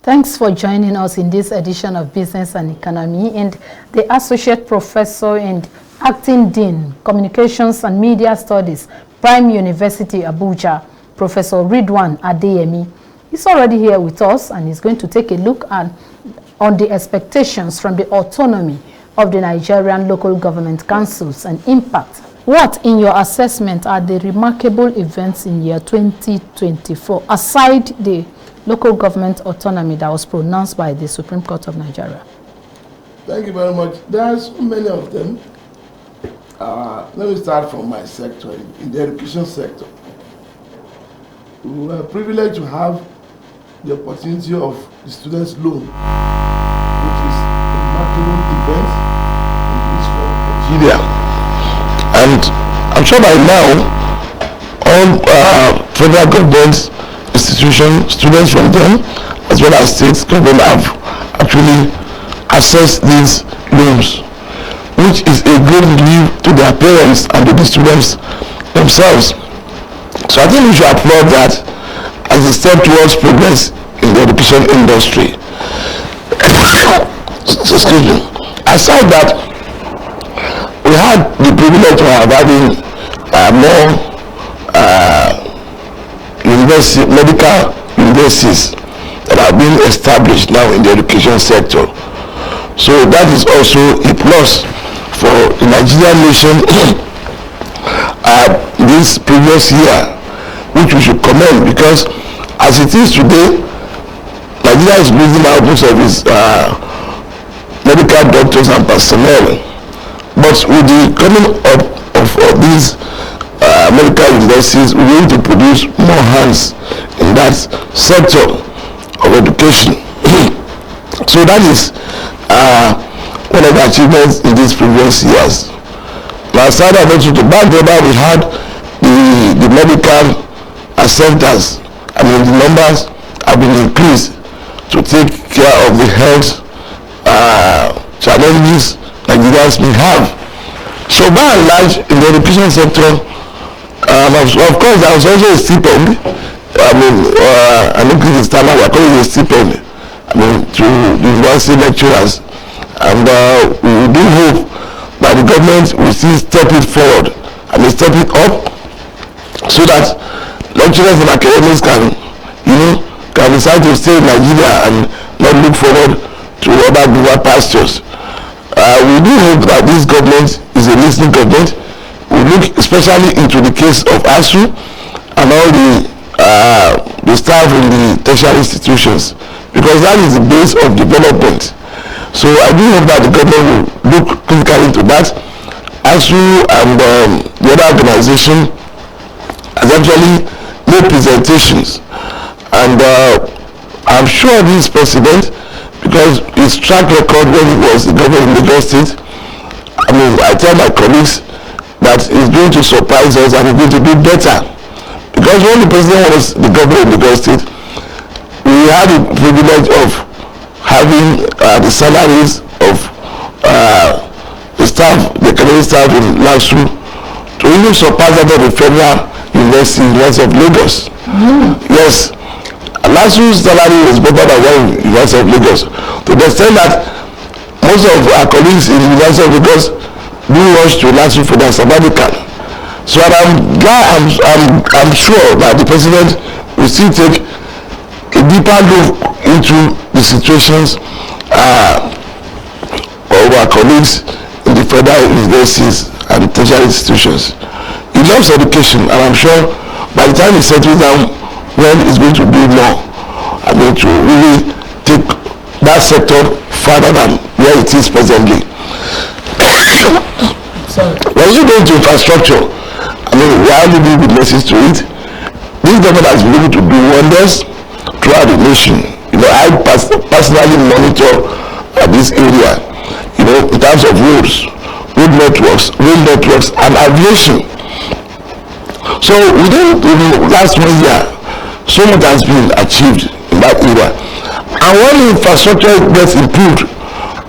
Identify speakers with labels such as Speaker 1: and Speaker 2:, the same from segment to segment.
Speaker 1: Thanks for joining us in this edition of Business and Economy. And the Associate Professor and Acting Dean, Communications and Media Studies, Prime University, Abuja, Professor Ridwan Adeyemi, is already here with us and is going to take a look on the expectations from the autonomy of the Nigerian local government councils and impact. What, in your assessment, are the remarkable events in year 2024, aside the local government autonomy that was pronounced by the Supreme Court of Nigeria?
Speaker 2: Thank you very much. There are so many of them. Let me start from my sector, in the education sector. We were privileged to have the opportunity of the students' loan, which is a remarkable event in this form of Nigeria. And I'm sure by now, all federal government institutions, students from them, as well as state government, have actually accessed these loans, which is a great relief to their parents and to the students themselves. So I think we should applaud that as a step towards progress in the education industry. Excuse me. Aside that, we had the privilege of having more medical universities that have been established now in the education sector. So that is also a plus for the Nigerian nation this previous year, which we should commend, because as it is today, Nigeria is losing out most of its medical doctors and personnel. But with the coming up of these medical universities, we need to produce more hands in that sector of education. So that is one of the achievements in these previous years. Last time I went to the back border, we had the medical centers. I mean, the numbers have been increased to take care of the health challenges Nigerians may have. So by and large, in the education sector, of course, there was also a stipend. I mean, an increase in standard, we are calling it a stipend, I mean, to the university lecturers. And we do hope that the government will still step it forward and step it up, so that lecturers and academics can decide to stay in Nigeria and not look forward to other global pastures. We do hope that this government is a listening government. We look especially into the case of ASU and all the staff in the tertiary institutions, because that is the base of development. So I do hope that the government will look critically into that. ASU and the other organization has actually made presentations, and I'm sure this president, because his track record when he was the governor in Lagos State, I mean, I tell my colleagues that he's going to surprise us and he's going to do better. Because when the president was the governor in Lagos State, we had the privilege of having the salaries of the staff, the academic staff in LASU, to even surpass that of the Federal University of Lagos. Yes. LASU's salary was better than one University of Lagos, to the extent that most of our colleagues in the University of Lagos do rush to LASU for their sabbatical. So I'm sure that the president will still take a deeper look into the situations of our colleagues in the federal universities and tertiary institutions. He loves education, and I'm sure by the time he settles down, when he's going to do more, I'm going to really take that sector further than where it is presently. When you go into infrastructure, I mean, we are living witnesses to it. This government has been able to do wonders throughout the nation. I personally monitor this area, in terms of roads, road networks, rail networks, and aviation. So within the last 1 year, so much has been achieved in that area. And when the infrastructure gets improved,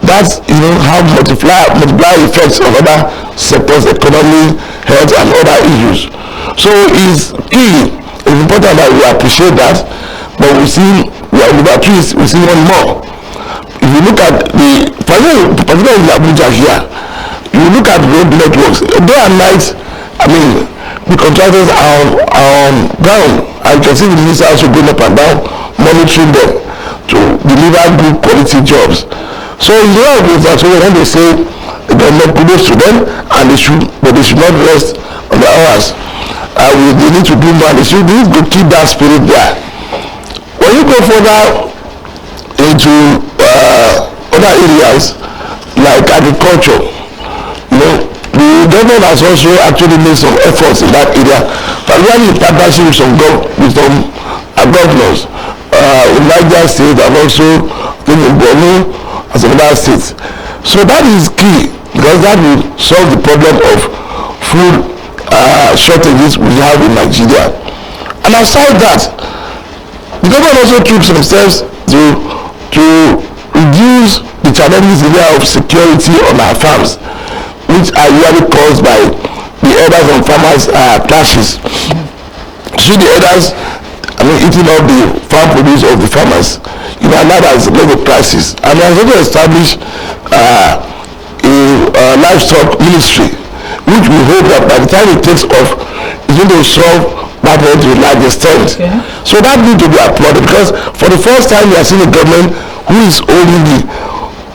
Speaker 2: that's have multiplier effects of other sectors, economy, health, and other issues. So it's key. It's important that we appreciate that, but we see we are over trees, we see one more. If you look at particularly in Abuja here, you look at road networks, day and night, I mean, the contractors are on ground. I can see the minister also going up and down, monitoring them to deliver good quality jobs. So in the end of it, that's when they say the government kudos to them, and they should not rest on the hours. They need to do more. They need to keep that spirit there. When you go further into other areas like agriculture, you know, the government has also actually made some efforts in that area, particularly in partnership with some governors in Niger State and also in Borno and some other states. So that is key, because that will solve the problem of food shortages we have in Nigeria. And aside that, the government also took some steps to reduce the challenges in the area of security on our farms, which are usually caused by the herders and farmers clashes. So the herders, eating up the farm produce of the farmers, and that has led to crisis. And we have also established a livestock ministry, which we hope that by the time it takes off, it's going to solve that problem to a large extent. Okay. So that needs to be applauded, because for the first time we are seeing a government who is holding the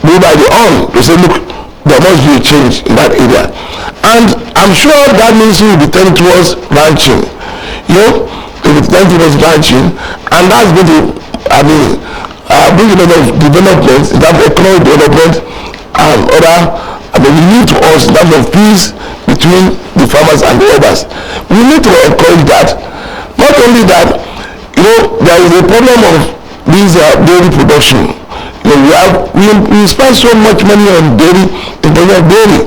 Speaker 2: go by the arm to say, look, there must be a change in that area. And I'm sure that ministry will be turning towards ranching. You know, it will be turning towards ranching, and that's going to, bring a lot of development, in terms of economic development and other, need to us in terms of peace between the farmers and the others. We need to encourage that. Not only that, you know, there is a problem of this dairy production. You know, we spend so much money on dairy, in terms of dairy.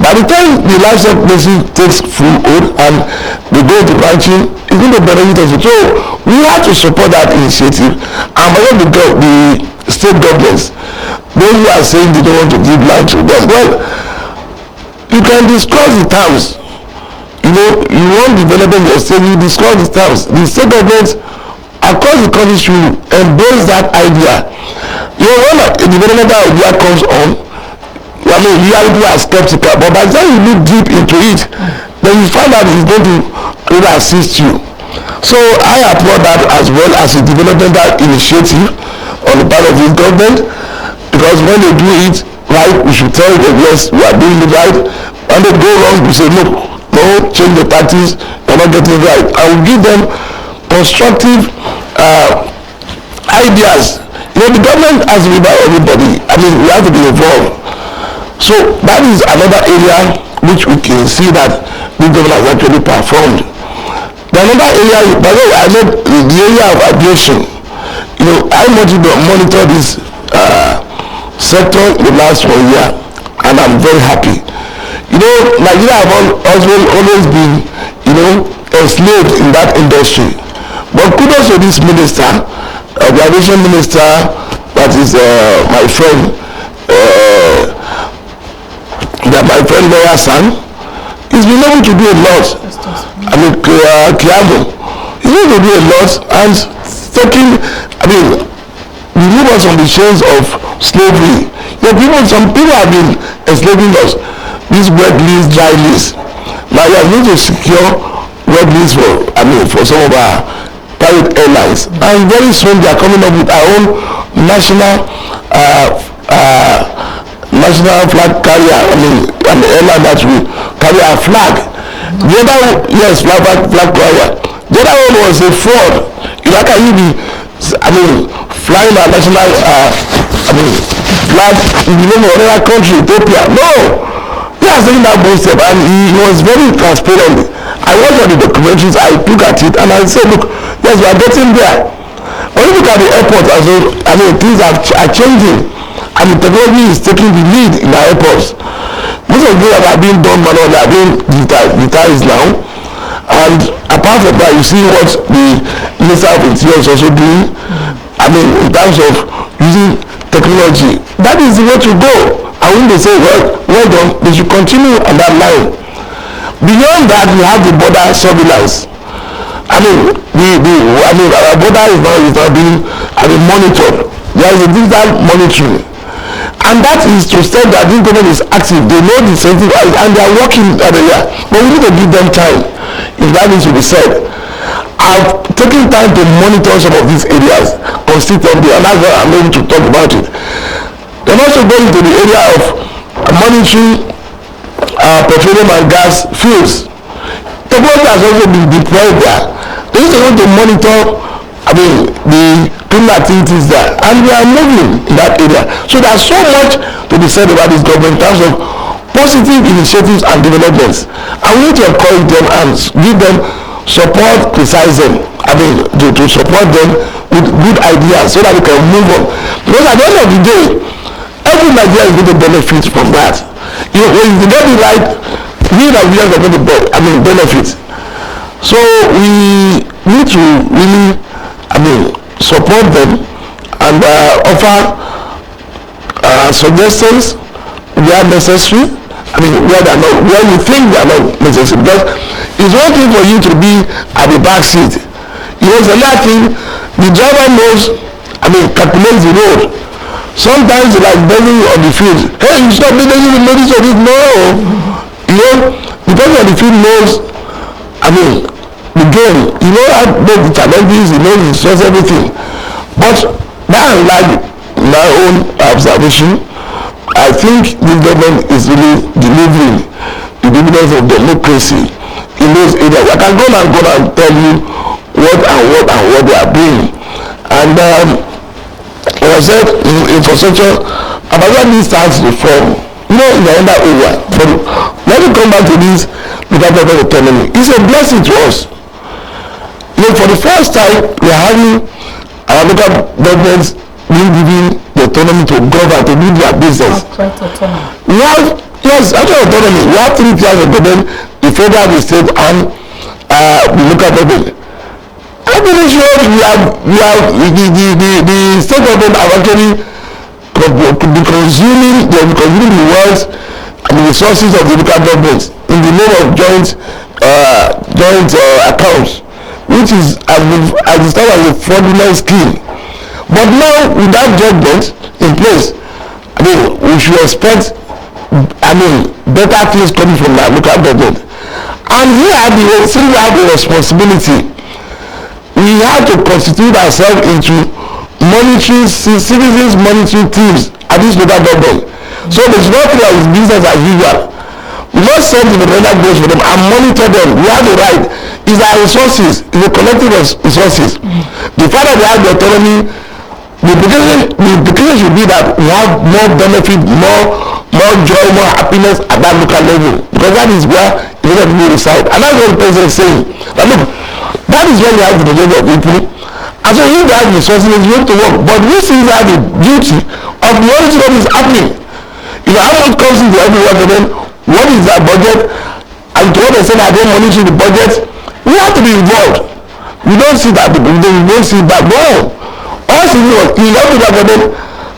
Speaker 2: By the time the livestock industry takes full hold and they go to ranching, it's going to benefit us. So we have to support that initiative. And by the state governments, those who are saying they don't want to give land to them, well, you can discuss the terms. You know, you want development in your state, you discuss the terms. The state governments across the country should embrace that idea. You know, when a developmental idea comes on, reality are skeptical, but by the time you look deep into it, then you find out it's going to really assist you. So I applaud that as well as a developmental initiative on the part of the government, because when they do it right, we should tell them, yes, we are doing it right. When they go wrong, we say, look, no, change the tactics, you're not getting it right. I will give them constructive ideas. You know, the government has to be by everybody. We have to be involved. So that is another area which we can see that the government has actually performed. The another area, by the way, I know the area of aviation. You know, I monitor this sector in the last 1 year, and I'm very happy. You know, Nigeria has always been, you know, enslaved in that industry. But kudos to this minister, the aviation minister, that is my friend Lawyer San. He's been able to do a lot. Kiago, he's able to do a lot, and taking, remove us from the chains of slavery. You know, some people have been enslaving us. This wet lease, dry lease. Now we are going to secure wet lease for some of our private airlines, and very soon they are coming up with our own national flag carrier. An airline that will carry our flag. The other, yes, flag carrier. The other one was a fraud. How can you be, flying our national flag in the name of another country, Ethiopia? No. He has taken that bold step, and he was very transparent. I watched all the documentaries, I look at it, and I said, look, yes, we are getting there. When you look at the airport as well, things are changing, and the technology is taking the lead in our airports. Most of the things that are being done manually are being digitized now. And apart from that, you see what the Minister of Interior is also doing. In terms of using technology, that is the way to go. And when they say, well done, they should continue on that line. Beyond that, we have the border surveillance. our border is not being monitored. There is a digital monitoring, and that is to say that this government is active. They know the sensitive and they are working at the area. But we need to give them time. If that needs to be said, I've taken time to monitor some of these areas consistently, and that's why I'm able to talk about it. They're also going to the area of monitoring petroleum and gas fields. Technology has also been deployed there. They used to want to monitor, the criminal activities there, and we are moving in that area. So there's so much to be said about this government in terms of positive initiatives and developments, and we need to encourage them and give them support, criticize them, to support them with good ideas so that we can move on. Because at the end of the day, every Nigerian is going to benefit from that. When you get it right, we Nigerians are going to benefit. So we need to really support them and offer suggestions where necessary. Where you think they are not necessary. Because it's one thing for you to be at the back seat. It's another thing, the driver knows, calculates the road. Sometimes it's like begging on the field. Hey, you stop me, then you will notice of it. No. The person on the field knows, the game. You know how the challenges, you know the stress, everything. But by and large, my own observation, I think this government is really delivering the dividends of democracy in those areas. I can go and tell you what they are doing. And like I said, infrastructure, about these tax reform, in the other area. But let me come back to this local government autonomy. It's a blessing to us. For the first time, we are having our local governments being given the autonomy to govern, to do their business. We have, actual autonomy. We have 3 tiers of government: the federal, the state, and the local government. I'm pretty sure we have the state government are actually consuming the wealth and the resources of the local government in the name of joint accounts, which is as established as a fraudulent scheme. But now, with that judgment in place, we should expect, better things coming from our local government. And since we have the responsibility, we have to constitute ourselves into citizens monitoring teams at this local government. So there's nothing like business as usual. We must send the vendor goals for them and monitor them. We have the right. It's our resources. It's a collective resources. The fact that they have the autonomy, the implication should be that we have more benefit, more joy, more happiness at that local level, because that is where the people reside. And that's what the president is saying. But look, that is where we have the majority of people. And so if they have resources, you have to work. But we still have the duty of monitoring what is happening. How much comes into every government? What is their budget? And to what extent are they monitoring the budget? We have to be involved. We don't see that. We don't see that. No. Also, in every government,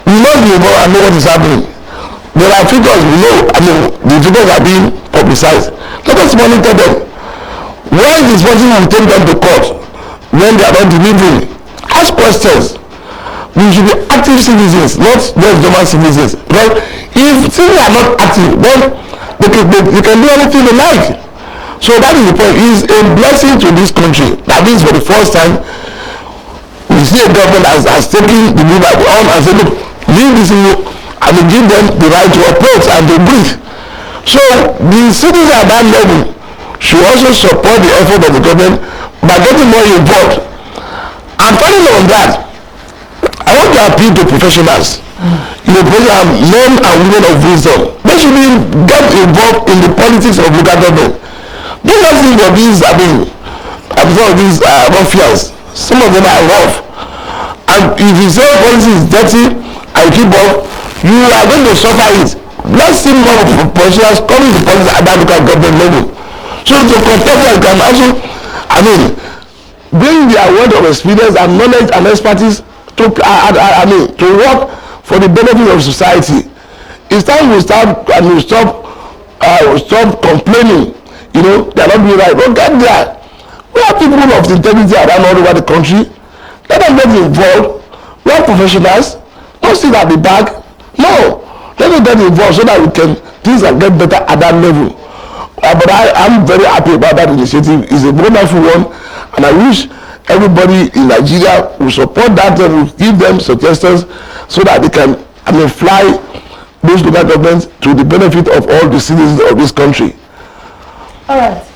Speaker 2: we must be involved and know what is happening. There are figures we know. The figures are being publicized. Let us monitor them. When this person will take them to court, when they are not delivering, ask questions. We should be active citizens, not just normal citizens. Because if citizens are not active, then they can do anything they like. So that is the point. It is a blessing to this country. That means for the first time, we see a government has taken the lead on and said, look, leave this in you, and we give them the right to approach and to breathe. So the citizens at that level should also support the effort of the government by getting more involved. And finally on that, I want to appeal to professionals. Men and women of wisdom. They should get involved in the politics of local government. Don't just think of these, ruffians. Some of them are rough. And if you say policy is dirty and keep up, you are going to suffer it. Let's see more professionals coming to politics at that local government level. So to professionals can also, bring their word of experience and knowledge and expertise to work for the benefit of society. It's time we stop complaining. They are not doing right. Don't get there. We have people of integrity around all over the country. Let them get involved. We have professionals. Don't sit at the back. No. Let them get involved so that things can get better at that level. But I'm very happy about that initiative. It's a wonderful one, and I wish everybody in Nigeria will support that and will give them suggestions so that they can, fly those local governments to the benefit of all the citizens of this country.
Speaker 1: All right.